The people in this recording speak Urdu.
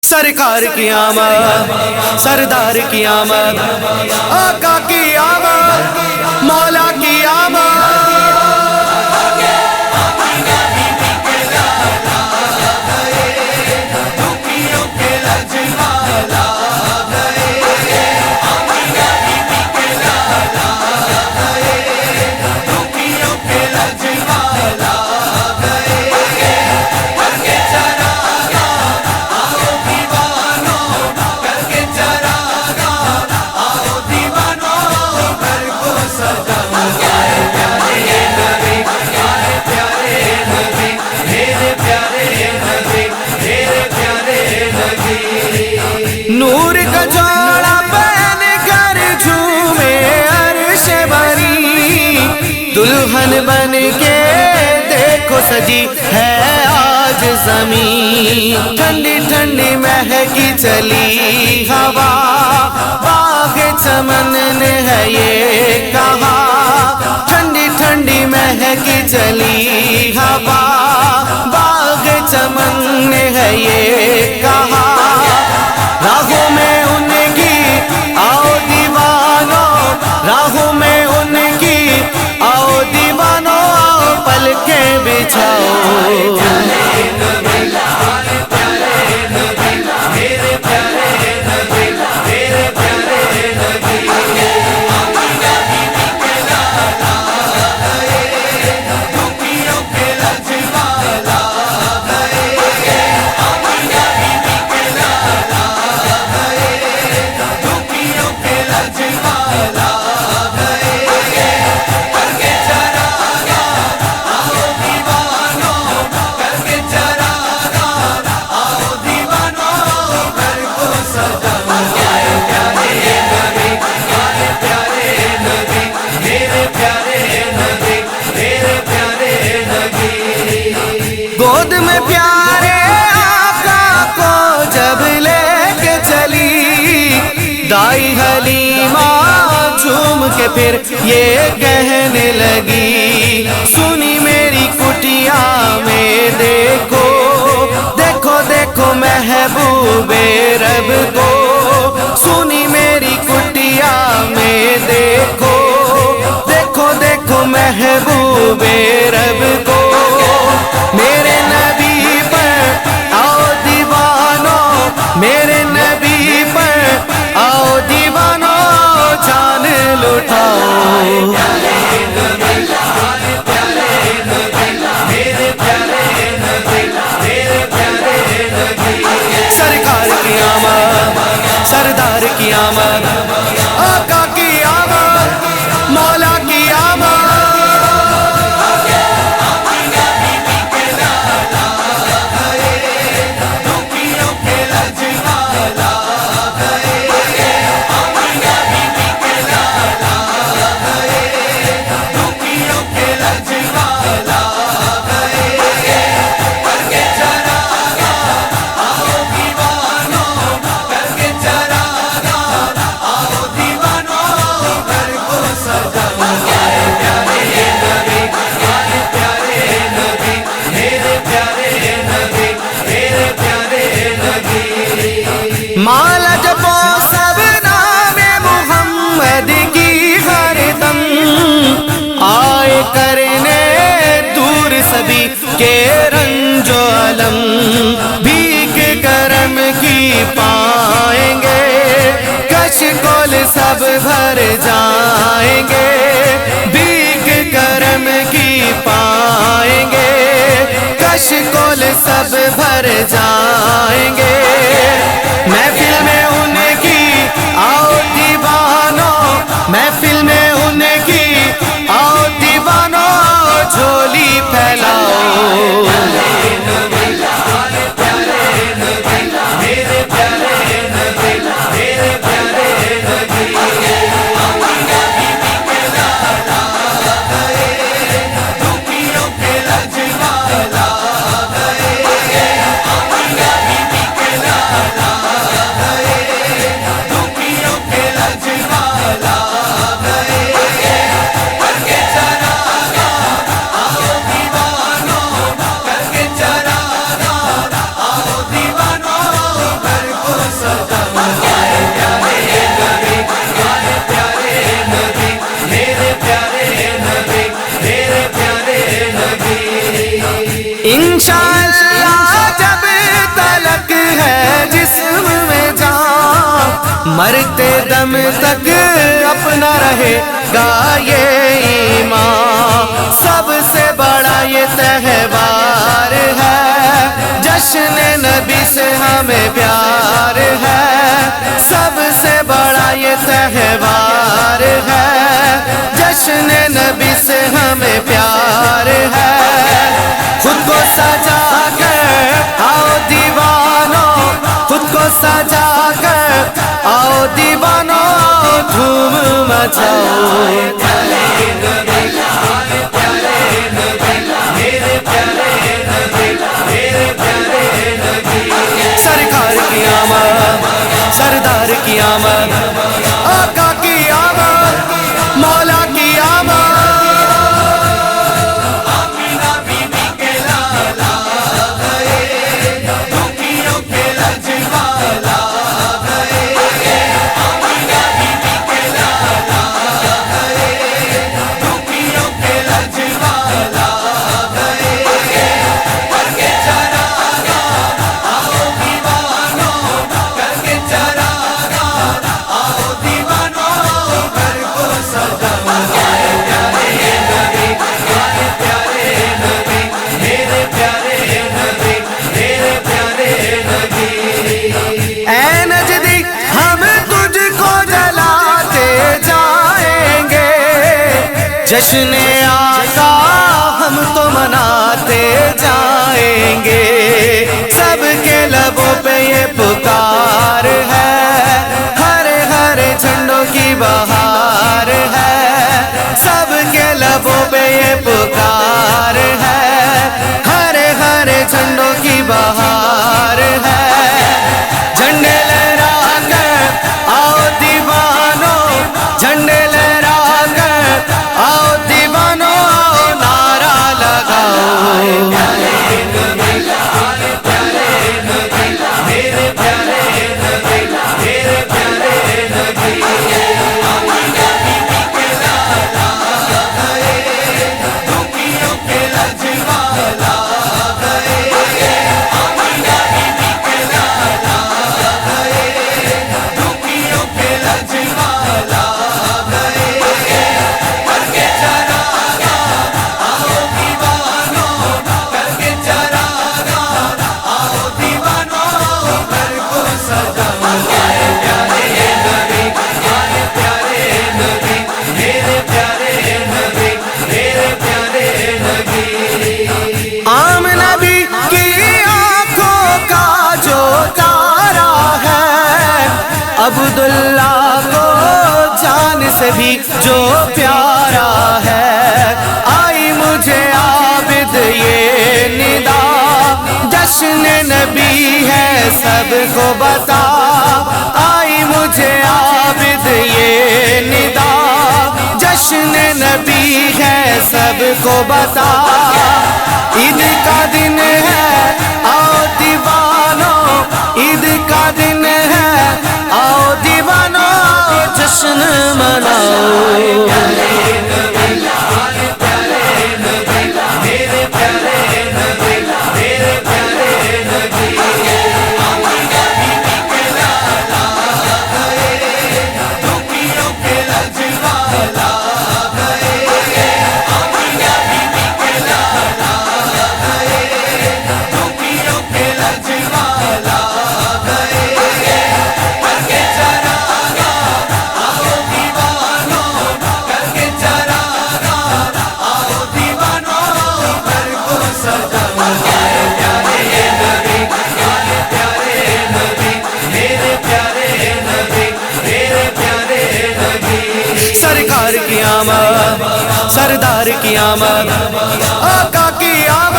سرکار کی آمد، سردار کی آمد، آقا کی آمد، مولا کی آمد۔ نور کا جوڑا پہن کر جھومے عرش بری، دلہن بن کے دیکھو سجی ہے آج زمین۔ ٹھنڈی ٹھنڈی مہکی چلی ہوا، باغ چمن نے ہے یہ کہا۔ ٹھنڈی ٹھنڈی مہکی چلی ہوا، باغ چمن نے ہے یہ کہا۔ راہوں میں ان کی آؤ دیوانوں، راہوں میں ان کی آؤ دیوانوں، آؤ پلکیں بچھاؤ۔ گود میں پیارے آقا کو جب لے کے چلی، دائی حلیمہ جھوم کے پھر یہ کہنے لگی، سنی میری کٹیا میں دیکھو، دیکھو دیکھو محبوب رب کو۔ سنی میری کٹیا میں دیکھو، دیکھو دیکھو محبوب رب کو۔ میرے نبی پر آؤ دیوانوں، میرے نبی پر آؤ دیوانوں، جان لٹاؤ۔ سرکار کی آمد، سردار کی آمد، آقا کی آمد، مولا کی آمد۔ مالا جپو سب نام محمد کی ہر دم، آئے کرنے دور سبھی کے رنج و علم۔ بھیک کرم کی پائیں گے، کش کول سب بھر جائیں گے۔ بھیک کرم کی پائیں گے، کش کول سب بھر جائیں گے۔ محفل میں ان کی آؤ دیوانوں، محفل میں ان کی آؤ دیوانوں، جھولی پھیلاؤ۔ مرتے دم تک اپنا رہے گا یہ ایمان، سب سے بڑا یہ تہوار ہے، جشن نبی سے ہمیں پیار ہے، سب سے بڑا یہ تہوار ہے، جشن نبی سے ہمیں پیار ہے۔ خود کو سجا کر آؤ دیوانوں، خود کو سجا کر آؤ دیوانوں، آؤ دھوم مچاؤ۔ سرکار کی آمد، سردار کی آمد، آقا کی آمد، مولا کی آمد۔ اے نجدی ہم تجھ کو جلاتے جائیں گے، جشن آقا ہم تو مناتے جائیں گے، سب کے لبوں پہ یہ پکار ہے، ہر ہر جھنڈوں کی بہار ہے، سب کے لبوں پہ یہ پکار ہے، ہر ہر جھنڈوں کی بہار ہے۔ جھنڈے لہرا کر آؤ دیوانوں، جھنڈے لہرا کر آؤ دیوانوں، آؤ نعرہ لگاؤ۔ عام نبی کی آنکھوں کا جو تارا ہے، عبداللہ کو جان سے بھی جو پیارا ہے، آئی مجھے عابد یہ ندا، جشن نبی ہے سب کو بتا، آئی مجھے عابد یہ ندا، جشن نبی ہے سب کو بتا۔ عید کا دن ہے آؤ دیوانوں، عید کا دن ہے آؤ دیوانوں، آؤ جشن مناؤ۔ سرکار کی آمد، سردار کی آمد، آقا کی آمد۔